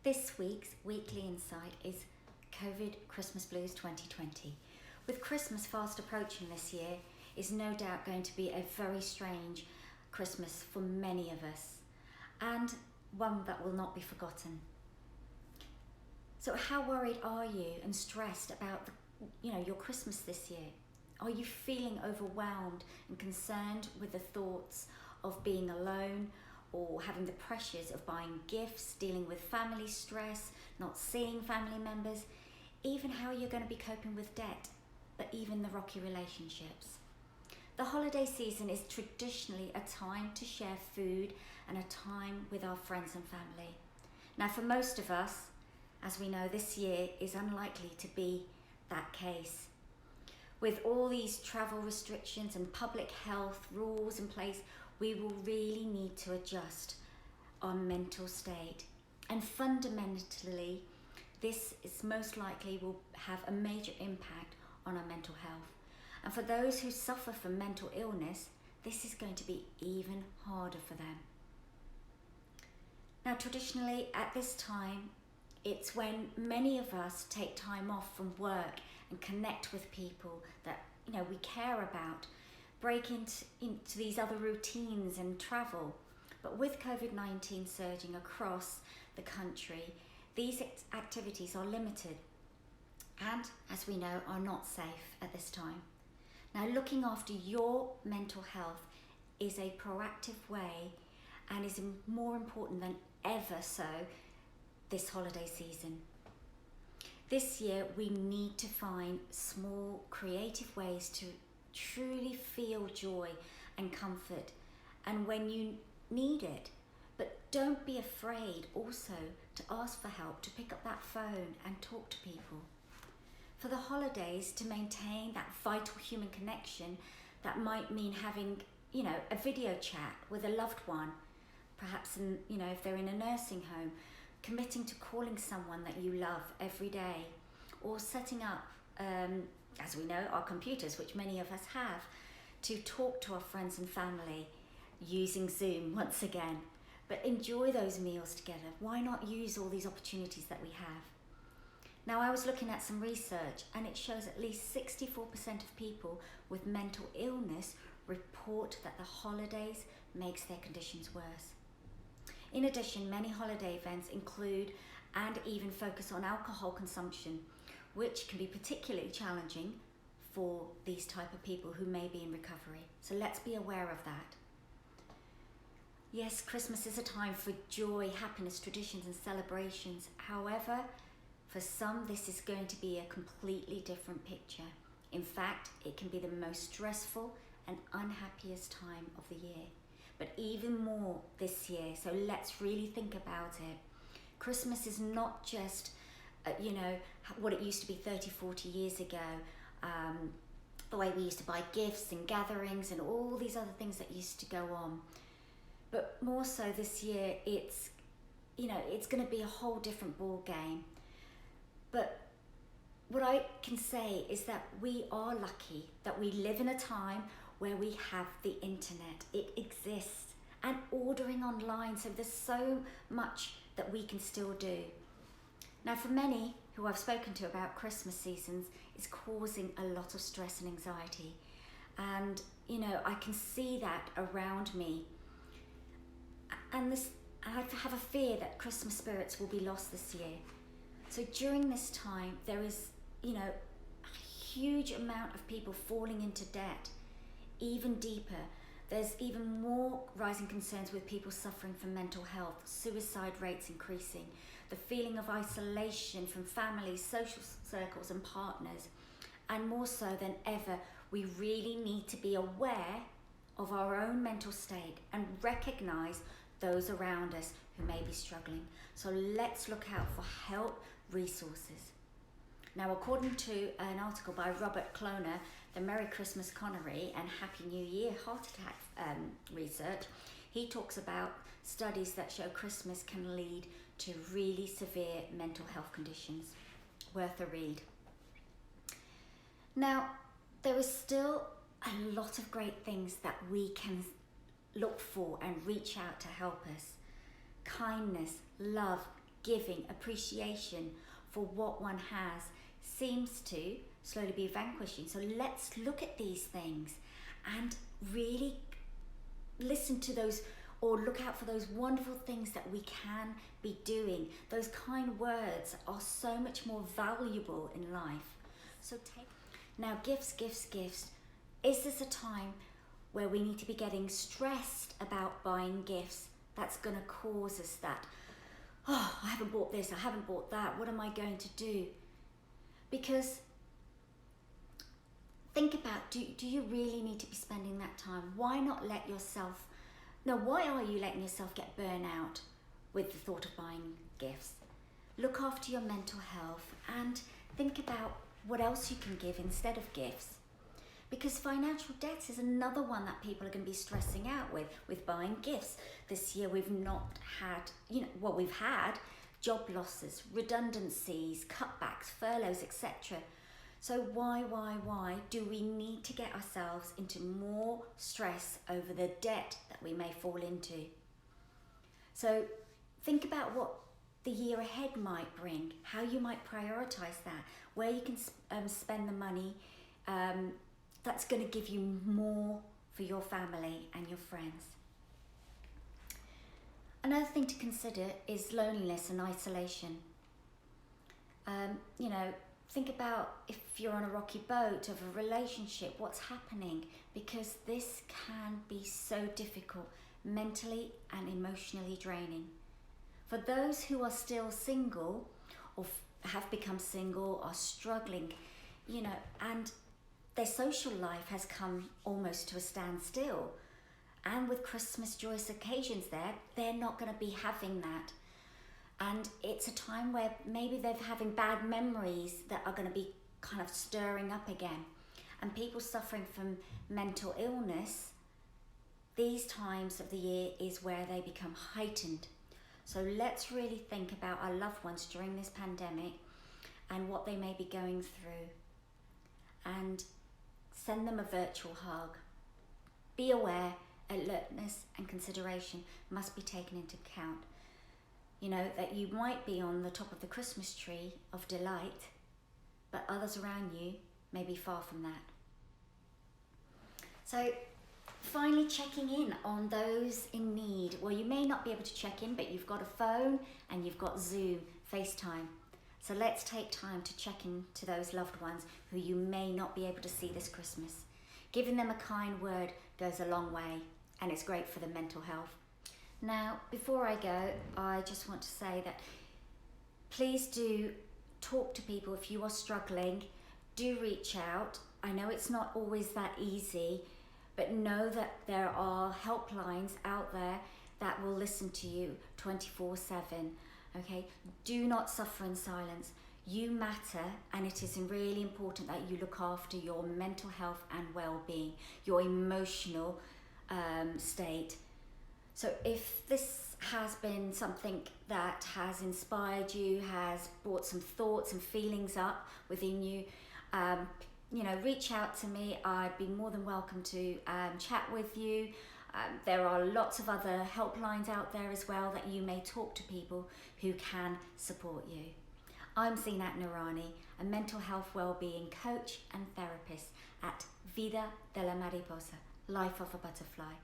This week's Weekly Insight is COVID Christmas Blues 2020. With Christmas fast approaching this year, is no doubt going to be a very strange Christmas for many of us, and one that will not be forgotten. So how worried are you and stressed about your Christmas this year? Are you feeling overwhelmed and concerned with the thoughts of being alone, or having the pressures of buying gifts, dealing with family stress, not seeing family members, even how you're going to be coping with debt, but even the rocky relationships? The holiday season is traditionally a time to share food and a time with our friends and family. Now, for most of us, as we know, this year is unlikely to be that case. With all these travel restrictions and public health rules in place, we will really need to adjust our mental state. And fundamentally, this is most likely will have a major impact on our mental health. And for those who suffer from mental illness, this is going to be even harder for them. Now, traditionally at this time, it's when many of us take time off from work and connect with people that we care about, break into these other routines and travel. But with COVID-19 surging across the country, these activities are limited and, as we know, are not safe at this time. Now, looking after your mental health is a proactive way and is more important than ever so this holiday season. This year, we need to find small, creative ways to truly feel joy and comfort, and when you need it. But don't be afraid also to ask for help, to pick up that phone and talk to people. For the holidays, to maintain that vital human connection, that might mean having, a video chat with a loved one, perhaps if they're in a nursing home, committing to calling someone that you love every day, or setting up, as we know, our computers, which many of us have, to talk to our friends and family using Zoom once again. But enjoy those meals together. Why not use all these opportunities that we have? Now, I was looking at some research, and it shows at least 64% of people with mental illness report that the holidays makes their conditions worse. In addition, many holiday events include and even focus on alcohol consumption, which can be particularly challenging for these type of people who may be in recovery. So let's be aware of that. Yes, Christmas is a time for joy, happiness, traditions and celebrations. However, for some, this is going to be a completely different picture. In fact, it can be the most stressful and unhappiest time of the year. But even more this year, so let's really think about it. Christmas is not just, what it used to be 30, 40 years ago, the way we used to buy gifts and gatherings and all these other things that used to go on. But more so this year, it's going to be a whole different ball game. But what I can say is that we are lucky that we live in a time where we have the internet. It exists, and ordering online, so there's so much that we can still do. Now, for many who I've spoken to about Christmas seasons, it's causing a lot of stress and anxiety. And, I can see that around me. And I have a fear that Christmas spirits will be lost this year. So during this time, there is, a huge amount of people falling into debt, even deeper. There's even more rising concerns with people suffering from mental health, suicide rates increasing, the feeling of isolation from families, social circles and partners. And more so than ever, we really need to be aware of our own mental state and recognize those around us who may be struggling. So let's look out for help, resources. Now, according to an article by Robert Cloner, the Merry Christmas Connery and Happy New Year heart attack research, he talks about studies that show Christmas can lead to really severe mental health conditions. Worth a read. Now, there is still a lot of great things that we can look for and reach out to help us. Kindness, love, giving, appreciation for what one has seems to slowly be vanquishing. So let's look at these things and really listen to those, or look out for those wonderful things that we can be doing. Those kind words are so much more valuable in life. So now, gifts. Is this a time where we need to be getting stressed about buying gifts? That's going to cause us that, oh, I haven't bought this, I haven't bought that, what am I going to do? Because think about, do you really need to be spending that time? Why are you letting yourself get burnt out with the thought of buying gifts? Look after your mental health and think about what else you can give instead of gifts. Because financial debts is another one that people are going to be stressing out with buying gifts. This year we've not had, we've had job losses, redundancies, cutbacks, furloughs, etc. So why do we need to get ourselves into more stress over the debt that we may fall into? So think about what the year ahead might bring, how you might prioritize that, where you can spend the money that's going to give you more for your family and your friends. Another thing to consider is loneliness and isolation. Think about if you're on a rocky boat of a relationship, what's happening, because this can be so difficult, mentally and emotionally draining. For those who are still single or have become single, are struggling, and their social life has come almost to a standstill, and with Christmas joyous occasions they're not going to be having that. And it's a time where maybe they're having bad memories that are going to be kind of stirring up again. And people suffering from mental illness, these times of the year is where they become heightened. So let's really think about our loved ones during this pandemic and what they may be going through. And send them a virtual hug. Be aware, alertness and consideration must be taken into account. That you might be on the top of the Christmas tree of delight, but others around you may be far from that. So finally, checking in on those in need. Well, you may not be able to check in, but you've got a phone and you've got Zoom, FaceTime. So let's take time to check in to those loved ones who you may not be able to see this Christmas. Giving them a kind word goes a long way, and it's great for their mental health. Now, before I go, I just want to say that please do talk to people if you are struggling. Do reach out. I know it's not always that easy, but know that there are helplines out there that will listen to you 24/7. Okay? Do not suffer in silence. You matter, and it is really important that you look after your mental health and well-being, your emotional state. So if this has been something that has inspired you, has brought some thoughts and feelings up within you, reach out to me. I'd be more than welcome to chat with you. There are lots of other helplines out there as well that you may talk to people who can support you. I'm Zinat Noorani, a mental health wellbeing coach and therapist at Vida de la Mariposa, Life of a Butterfly.